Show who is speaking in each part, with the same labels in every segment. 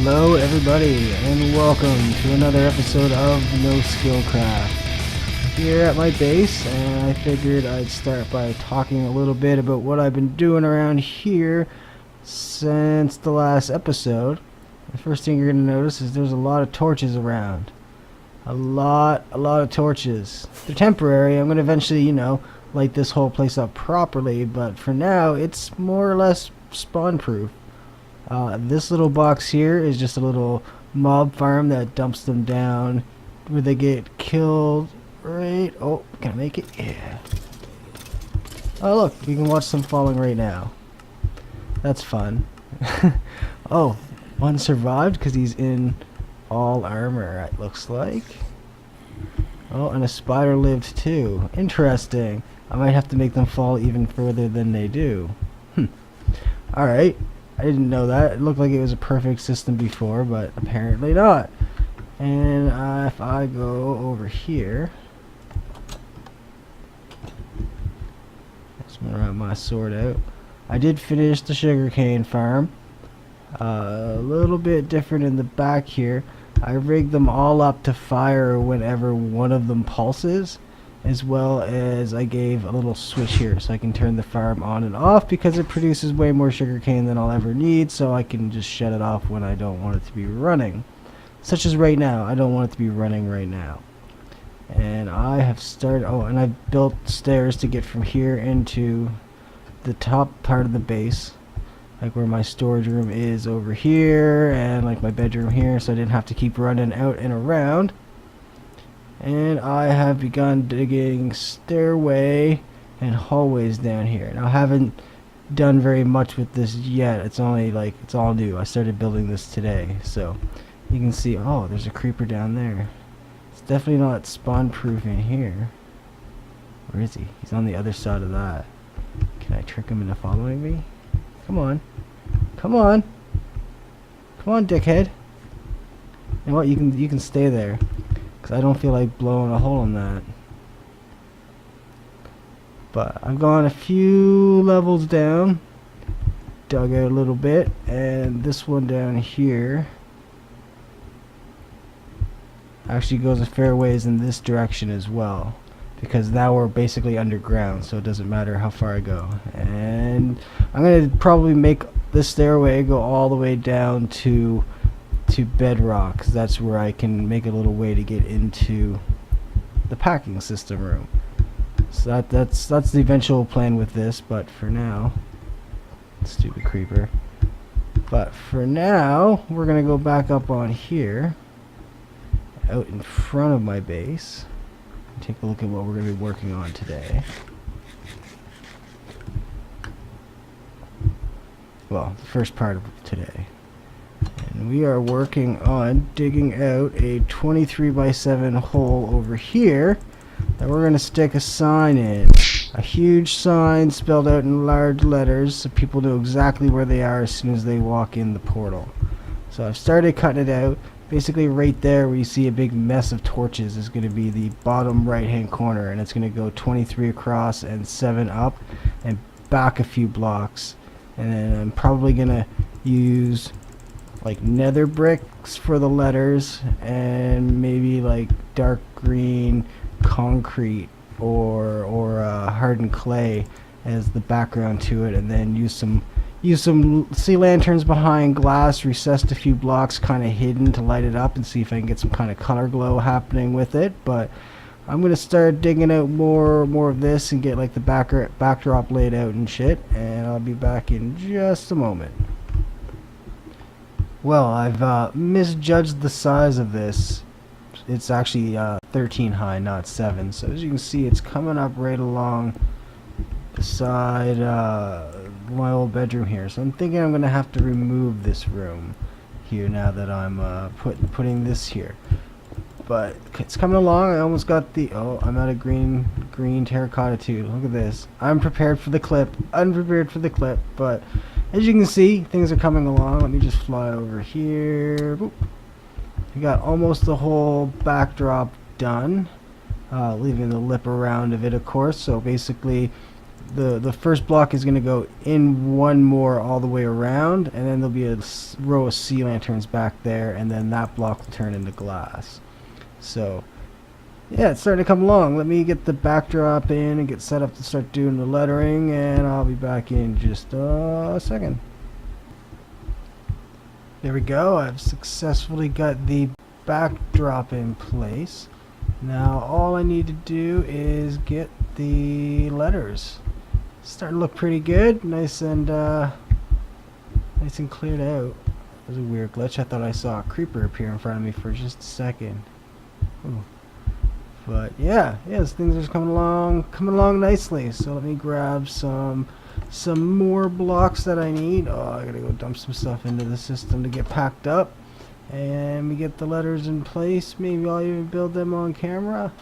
Speaker 1: Hello everybody and welcome to another episode of NoSkillCraft. Here at my base, and I figured I'd start by talking a little bit about what I've been doing around here since the last episode. The first thing you're going to notice is there's a lot of torches around. A lot of torches. They're temporary. I'm going to eventually, light this whole place up properly, but for now it's more or less spawn proof. This little box here is just a little mob farm that dumps them down where they get killed. Right. Oh, can I make it? Yeah. Oh look, we can watch some falling right now. That's fun. Oh, one survived because he's in all armor, it looks like. Oh, and a spider lived too. Interesting. I might have to make them fall even further than they do. Alright. I didn't know that. It looked like it was a perfect system before, but apparently not. And if I go over here, let's run my sword out. I did finish the sugarcane farm. A little bit different in the back here. I rigged them all up to fire whenever one of them pulses, as well as I gave a little switch here so I can turn the farm on and off because it produces way more sugarcane than I'll ever need, so I can just shut it off when I don't want it to be running. Such as right now, I don't want it to be running right now. And I have started, and I've built stairs to get from here into the top part of the base, like where my storage room is over here, and like my bedroom here, so I didn't have to keep running out and around. And I have begun digging stairway and hallways down here. Now I haven't done very much with this yet. It's only like, it's all new. I started building this today, so you can see, oh, there's a creeper down there. It's definitely not spawn proof in here. Where is he? He's on the other side of that. Can I trick him into following me? Come on. Come on. Come on, dickhead. You know what? You can stay there, because I don't feel like blowing a hole in that. But I've gone a few levels down, dug out a little bit, and this one down here actually goes a fair ways in this direction as well, because now we're basically underground, so it doesn't matter how far I go. And I'm going to probably make this stairway go all the way down to bedrock, 'cause that's where I can make a little way to get into the packing system room. So that's the eventual plan with this, but for now, stupid creeper. But for now, we're gonna go back up on here, out in front of my base, and take a look at what we're gonna be working on today. Well, the first part of today. And we are working on digging out a 23x7 hole over here that we're going to stick a sign in. A huge sign spelled out in large letters so people know exactly where they are as soon as they walk in the portal. So I've started cutting it out. Basically right there where you see a big mess of torches is going to be the bottom right hand corner, and it's going to go 23 across and 7 up and back a few blocks. And then I'm probably going to use like nether bricks for the letters, and maybe like dark green concrete or hardened clay as the background to it, and then use some sea lanterns behind glass recessed a few blocks, kind of hidden, to light it up and see if I can get some kind of color glow happening with it. But I'm gonna start digging out more of this and get like the backdrop laid out and shit, and I'll be back in just a moment. Well, I've misjudged the size of this. It's actually 13 high, not 7. So as you can see, it's coming up right along beside my old bedroom here. So I'm thinking I'm going to have to remove this room here now that I'm putting this here. But it's coming along. I almost got the... Oh, I'm out of green terracotta too. Look at this. I'm prepared for the clip. Unprepared for the clip, but... as you can see, things are coming along. Let me just fly over here. Boop. We got almost the whole backdrop done, leaving the lip around of it, of course. So basically, the first block is going to go in one more all the way around, and then there'll be a row of sea lanterns back there, and then that block will turn into glass. So yeah, it's starting to come along. Let me get the backdrop in and get set up to start doing the lettering, and I'll be back in just a second. There we go. I've successfully got the backdrop in place. Now all I need to do is get the letters. Starting to look pretty good. Nice and cleared out. That was a weird glitch. I thought I saw a creeper appear in front of me for just a second. Ooh. But yeah, these things are just coming along nicely. So let me grab some more blocks that I need. Oh, I gotta go dump some stuff into the system to get packed up. And we get the letters in place. Maybe I'll even build them on camera.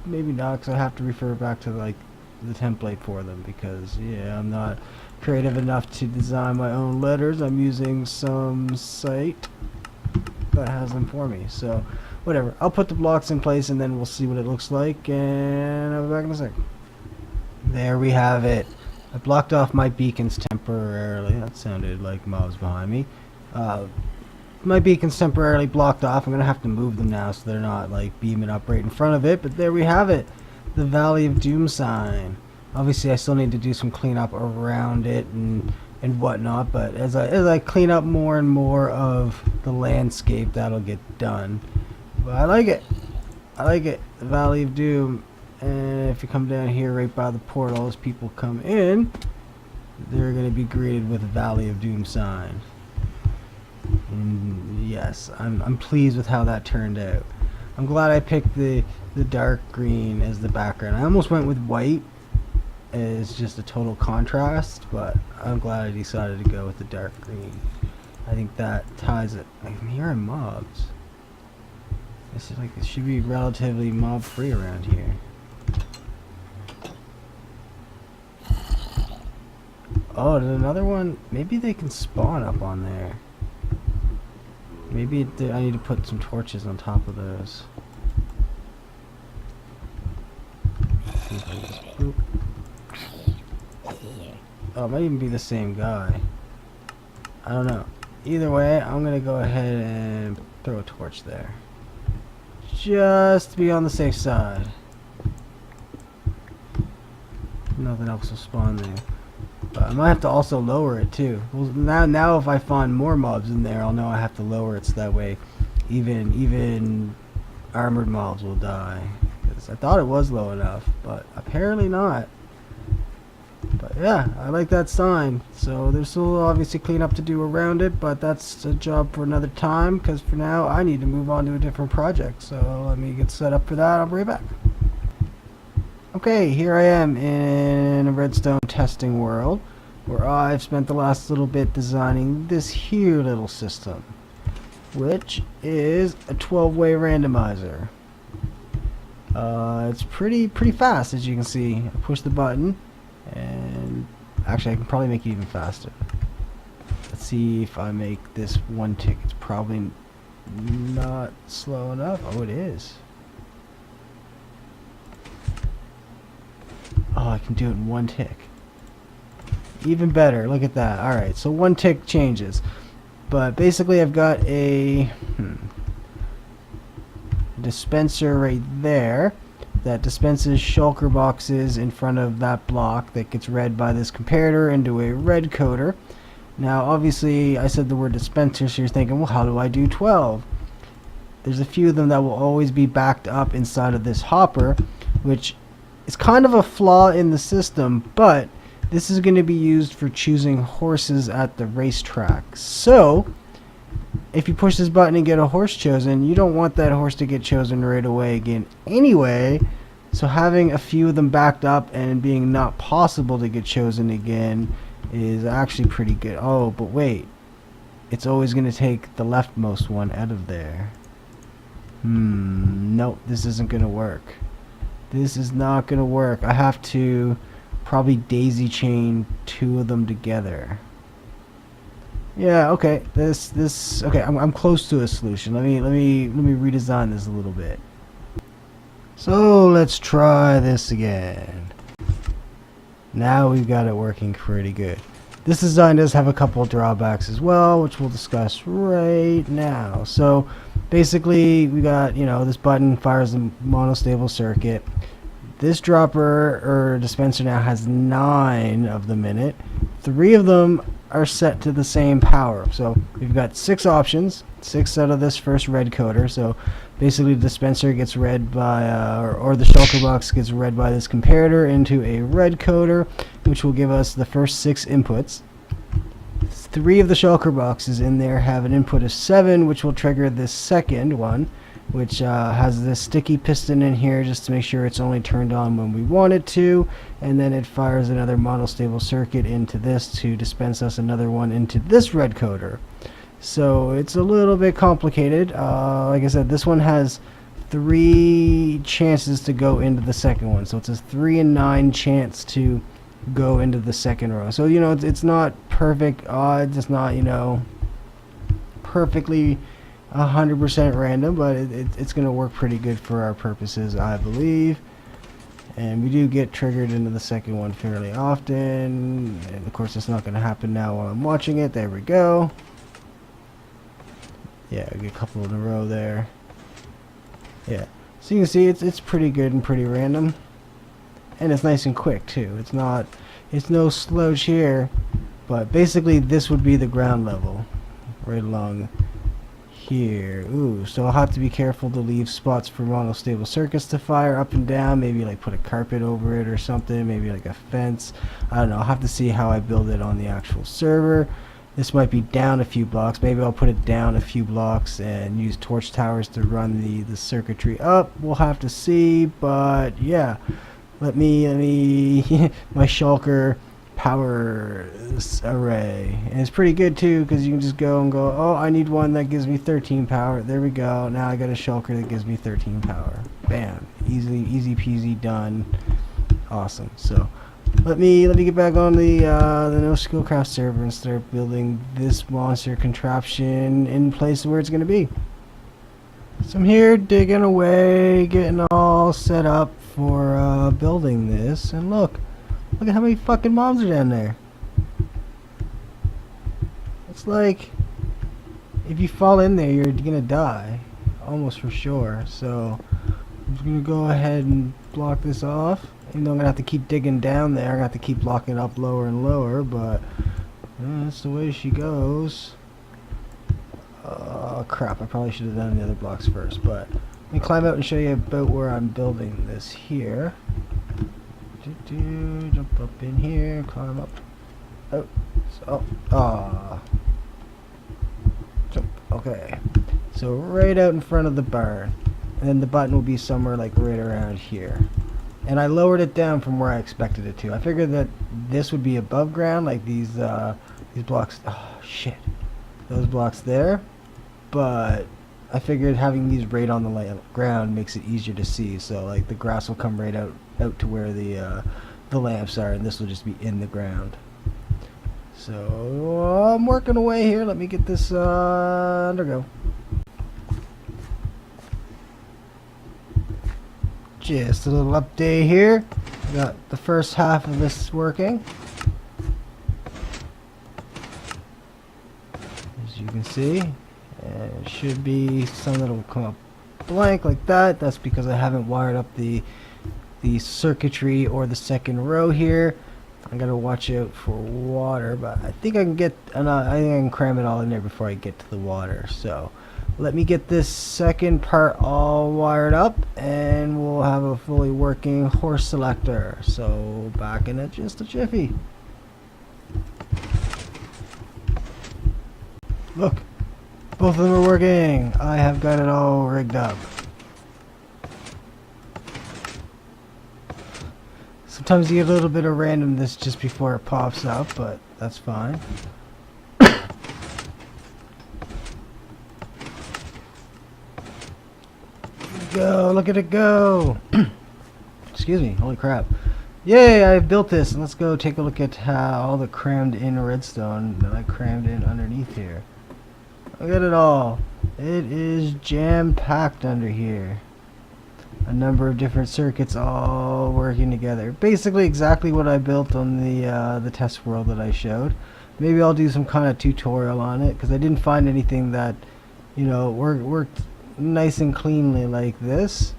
Speaker 1: Maybe not, because I have to refer back to like the template for them, because yeah, I'm not creative enough to design my own letters. I'm using some site that has them for me. So whatever, I'll put the blocks in place and then we'll see what it looks like, and I'll be back in a sec. There we have it. I blocked off my beacons temporarily. That sounded like mobs behind me. My beacon's temporarily blocked off. I'm gonna have to move them now so they're not like beaming up right in front of it. But there we have it, the Valley of Doom sign. Obviously I still need to do some cleanup around it and whatnot, but as I clean up more and more of the landscape, that'll get done. But I like it. The Valley of Doom. And if you come down here right by the portal, as people come in, they're gonna be greeted with a Valley of Doom sign. And yes, I'm pleased with how that turned out. I'm glad I picked the dark green as the background. I almost went with white as just a total contrast, but I'm glad I decided to go with the dark green. I think that ties it. I'm hearing mobs. This is like, it should be relatively mob free around here. Oh, there's another one. Maybe they can spawn up on there. Maybe I need to put some torches on top of those. Oh, it might even be the same guy. I don't know. Either way, I'm gonna go ahead and throw a torch there, just to be on the safe side. Nothing else will spawn there. But I might have to also lower it too. Well, now if I find more mobs in there, I'll know I have to lower it so that way even armored mobs will die. Because I thought it was low enough, but apparently not. But yeah, I like that sign. So there's still obviously cleanup to do around it, but that's a job for another time, because for now I need to move on to a different project. So let me get set up for that. I'll be right back. Okay, here I am in a redstone testing world, where I've spent the last little bit designing this here little system, which is a 12-way randomizer. It's pretty fast, as you can see. I push the button, and actually I can probably make it even faster. Let's see if I make this one tick. It's probably not slow enough. Oh, it is. Oh, I can do it in one tick. Even better. Look at that. Alright, so one tick changes. But basically I've got a dispenser right there that dispenses shulker boxes in front of that block that gets read by this comparator into a red coder. Now obviously I said the word dispenser, so you're thinking, well, how do I do 12? There's a few of them that will always be backed up inside of this hopper, which it's kind of a flaw in the system, but this is going to be used for choosing horses at the racetrack. So if you push this button and get a horse chosen, you don't want that horse to get chosen right away again anyway. So having a few of them backed up and being not possible to get chosen again is actually pretty good. Oh, but wait, it's always going to take the leftmost one out of there. Nope, this isn't going to work. This is not going to work. I have to probably daisy chain two of them together. Yeah, okay. Okay, I'm close to a solution. Let me redesign this a little bit. So let's try this again. Now we've got it working pretty good. This design does have a couple of drawbacks as well, which we'll discuss right now. So basically we got, you know, this button fires the monostable circuit. This dropper or dispenser now has 9 of them in it. 3 of them are set to the same power. So we've got 6 options, 6 out of this first red coder. So basically the dispenser gets read by, or the shulker box gets read by this comparator into a red coder, which will give us the first 6 inputs. 3 of the shulker boxes in there have an input of 7, which will trigger this second one, which has this sticky piston in here just to make sure it's only turned on when we want it to, and then it fires another monostable circuit into this to dispense us another one into this red coder. So it's a little bit complicated. Like I said, this one has 3 chances to go into the second one, so it's a 3 in 9 chance to go into the second row. So, you know, it's not perfect odds, it's not, you know, perfectly 100% random, but it's going to work pretty good for our purposes, I believe. And we do get triggered into the second one fairly often, and of course it's not going to happen now while I'm watching it. There we go. Yeah, I get a couple in a row there. Yeah, so you can see it's pretty good and pretty random, and it's nice and quick too. It's no slouch here, but basically this would be the ground level right along here. Ooh, so I'll have to be careful to leave spots for monostable circuits to fire up and down, maybe like put a carpet over it or something, maybe like a fence. I don't know, I'll have to see how I build it on the actual server. This might be down a few blocks, maybe I'll put it down a few blocks and use torch towers to run the circuitry up. We'll have to see, but yeah, let me my shulker power array, and it's pretty good too because you can just go and go, oh, I need one that gives me 13 power. There we go. Now I got a shulker that gives me 13 power. Bam, easy peasy, done. Awesome. So let me get back on the NoSkillCraft server and start building this monster contraption in place where it's going to be. So I'm here digging away, getting all set up for building this, and look at how many fucking mobs are down there. It's like if you fall in there, you're gonna die, almost for sure. So I'm just gonna go ahead and block this off. Even though I'm gonna have to keep digging down there, I'm gonna have to keep blocking it up lower and lower, but that's the way she goes. Oh crap, I probably should have done the other blocks first, but let me climb out and show you about where I'm building this here. Jump up in here, climb up. Jump. Okay. So right out in front of the barn, and then the button will be somewhere like right around here. And I lowered it down from where I expected it to. I figured that this would be above ground, like these blocks. Oh shit, those blocks there. But I figured having these right on the ground makes it easier to see. So like the grass will come right out to where the lamps are, and this will just be in the ground. So I'm working away here. Let me get this undergo. Just a little update here. Got the first half of this working. As you can see, it should be some that'll come up blank like that. That's because I haven't wired up the circuitry or the second row here. I gotta watch out for water, but I think I can get I think I can cram it all in there before I get to the water. So let me get this second part all wired up, and we'll have a fully working horse selector. So back in it just a jiffy. Look, both of them are working. I have got it all rigged up. Sometimes you get a little bit of randomness just before it pops up, but that's fine. Go, look at it go. Excuse me, holy crap. Yay, I built this, and let's go take a look at all the crammed in redstone that I crammed in underneath here. Look at it all. It is jam-packed under here. a number of different circuits all working together. Basically exactly what I built on the test world that I showed. Maybe I'll do some kind of tutorial on it, because I didn't find anything that, you know, worked nice and cleanly like this.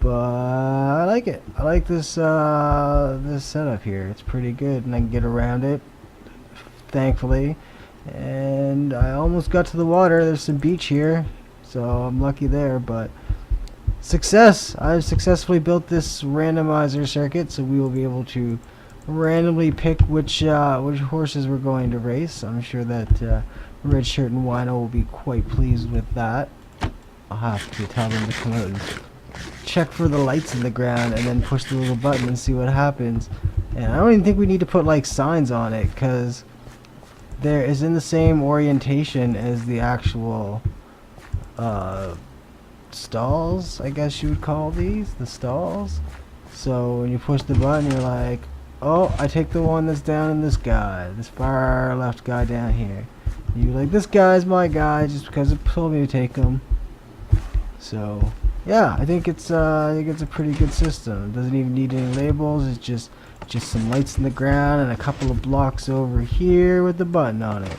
Speaker 1: But I like it. I like this this setup here. It's pretty good, and I can get around it, thankfully. And I almost got to the water. There's some beach here, so I'm lucky there. But success! I've successfully built this randomizer circuit, so we will be able to randomly pick which horses we're going to race. I'm sure that Red Shirt and Wino will be quite pleased with that. I'll have to tell them to come out and check for the lights in the ground and then push the little button and see what happens. And I don't even think we need to put like signs on it, because there is in the same orientation as the actual stalls, I guess you would call these, the stalls. So when you push the button, you're like, oh, I take the one that's down in this guy, this far left guy down here. You're like, this guy's my guy just because it told me to take him. So yeah, I think it's a pretty good system. It doesn't even need any labels. It's just some lights in the ground and a couple of blocks over here with the button on it.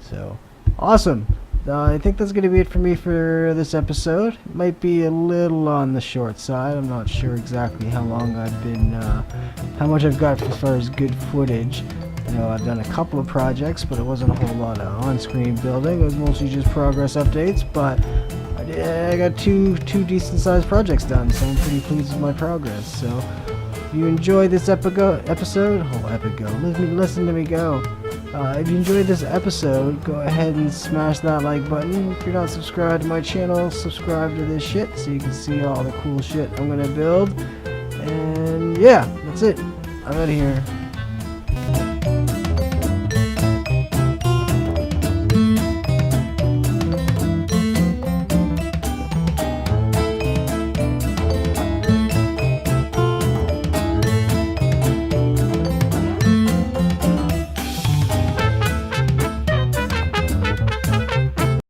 Speaker 1: So awesome. I think that's going to be it for me for this episode. It might be a little on the short side. I'm not sure exactly how long I've been, how much I've got as far as good footage. You know, I've done a couple of projects, but it wasn't a whole lot of on-screen building. It was mostly just progress updates, but I got two decent-sized projects done, so I'm pretty pleased with my progress. So if you enjoyed this listen to me go. If you enjoyed this episode, go ahead and smash that like button. If you're not subscribed to my channel, subscribe to this shit so you can see all the cool shit I'm gonna build. And yeah, that's it. I'm out of here.